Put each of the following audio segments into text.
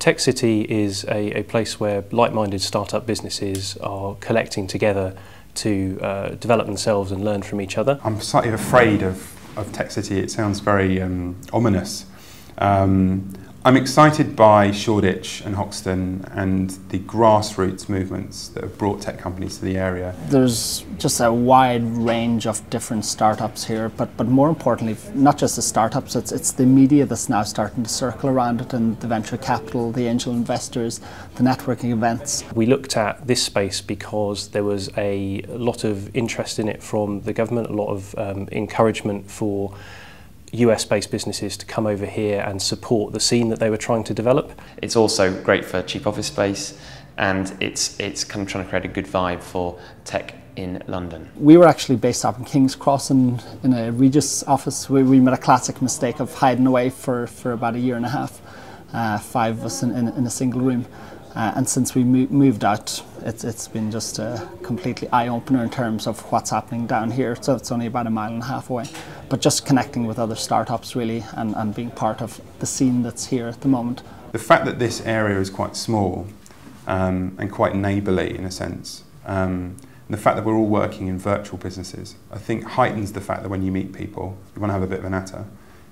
Tech City is a place where like-minded startup businesses are collecting together to develop themselves and learn from each other. I'm slightly afraid of Tech City. It sounds very ominous. I'm excited by Shoreditch and Hoxton and the grassroots movements that have brought tech companies to the area. There's just a wide range of different startups here, but more importantly, not just the startups, it's the media that's now starting to circle around it, and the venture capital, the angel investors, the networking events. We looked at this space because there was a lot of interest in it from the government, a lot of encouragement for US-based businesses to come over here and support the scene that they were trying to develop. It's also great for cheap office space, and it's kind of trying to create a good vibe for tech in London. We were actually based up in King's Cross in a Regis office. We made a classic mistake of hiding away for about a year and a half, 5 of us in a single room. And since we moved out, it's been just a completely eye-opener in terms of what's happening down here. So it's only about 1.5 miles away. But just connecting with other startups really, and being part of the scene that's here at the moment. The fact that this area is quite small and quite neighbourly in a sense, and the fact that we're all working in virtual businesses, I think heightens the fact that when you meet people, you want to have a bit of a natter.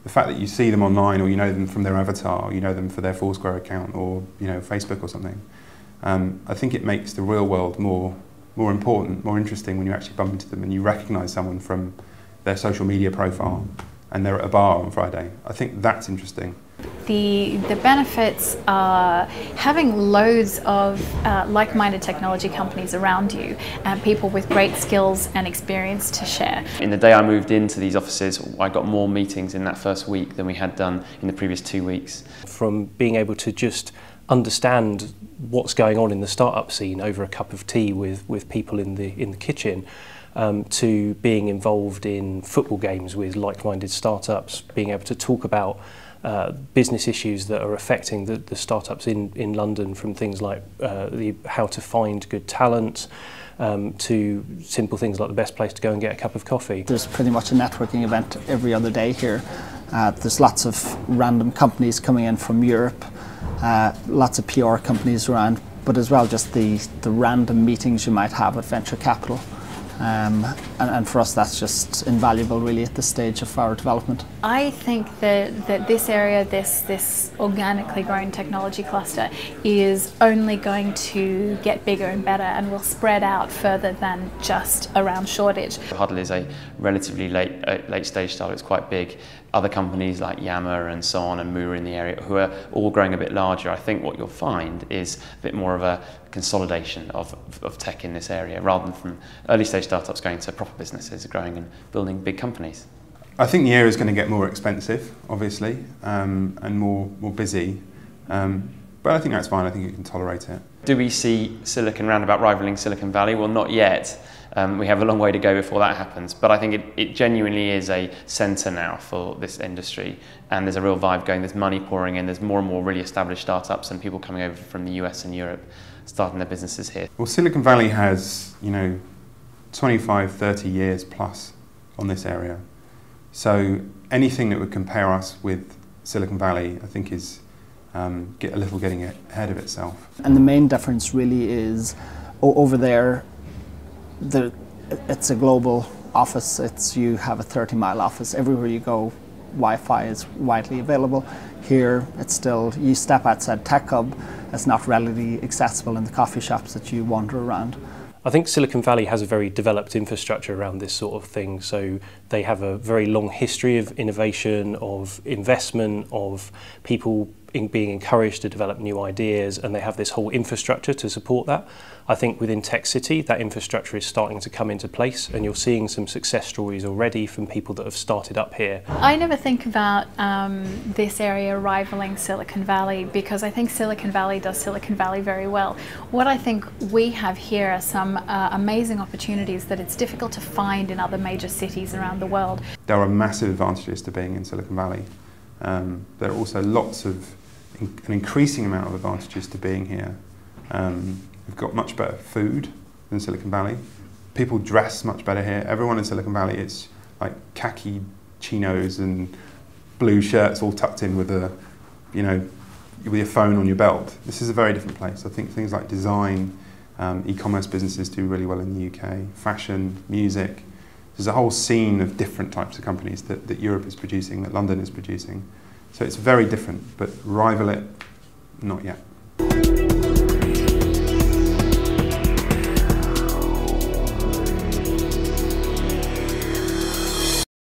The fact that you see them online, or you know them from their avatar, or you know them for their Foursquare account, or Facebook or something, I think it makes the real world more important, more interesting when you actually bump into them and you recognise someone from their social media profile and they're at a bar on Friday. I think that's interesting. The benefits are having loads of like-minded technology companies around you and people with great skills and experience to share. In the day I moved into these offices, I got more meetings in that first week than we had done in the previous 2 weeks. From being able to just understand what's going on in the startup scene over a cup of tea with people in the kitchen, to being involved in football games with like-minded startups, being able to talk about business issues that are affecting the startups in London, from things like how to find good talent, to simple things like the best place to go and get a cup of coffee. There's pretty much a networking event every other day here. There's lots of random companies coming in from Europe, lots of PR companies around, but as well just the random meetings you might have with venture capital. And for us that's just invaluable really at this stage of our development. I think that this area, this organically grown technology cluster, is only going to get bigger and better and will spread out further than just around Shoreditch. Huddle is a relatively late stage startup. It's quite big. Other companies like Yammer and so on, and EMEA in the area, who are all growing a bit larger. I think what you'll find is a bit more of a consolidation of tech in this area, rather than from early stage startups going to proper businesses growing and building big companies. I think the area is going to get more expensive, obviously, and more busy. But I think that's fine. I think you can tolerate it. Do we see Silicon Roundabout rivaling Silicon Valley? Well, not yet. We have a long way to go before that happens, but I think it genuinely is a centre now for this industry, and there's a real vibe going. There's money pouring in. There's more and more really established startups and people coming over from the US and Europe starting their businesses here. Well, Silicon Valley has 25, 30 years plus on this area, so anything that would compare us with Silicon Valley, I think, is getting ahead of itself. And the main difference really is over there. It's a global office. You have a 30-mile office. Everywhere you go, Wi-Fi is widely available. Here, it's still, you step outside TechHub, it's not readily accessible in the coffee shops that you wander around. I think Silicon Valley has a very developed infrastructure around this sort of thing, so they have a very long history of innovation, of investment, of people being encouraged to develop new ideas, and they have this whole infrastructure to support that. I think within Tech City, that infrastructure is starting to come into place, and you're seeing some success stories already from people that have started up here. I never think about this area rivaling Silicon Valley, because I think Silicon Valley does Silicon Valley very well. What I think we have here are some amazing opportunities that it's difficult to find in other major cities around the world. There are massive advantages to being in Silicon Valley. There are also an increasing amount of advantages to being here. We've got much better food than Silicon Valley. People dress much better here. Everyone in Silicon Valley, it's like khaki chinos and blue shirts all tucked in with a, with your phone on your belt. This is a very different place. I think things like design, e-commerce businesses do really well in the UK, fashion, music. There's a whole scene of different types of companies that Europe is producing, that London is producing. So it's very different, but rival it, not yet.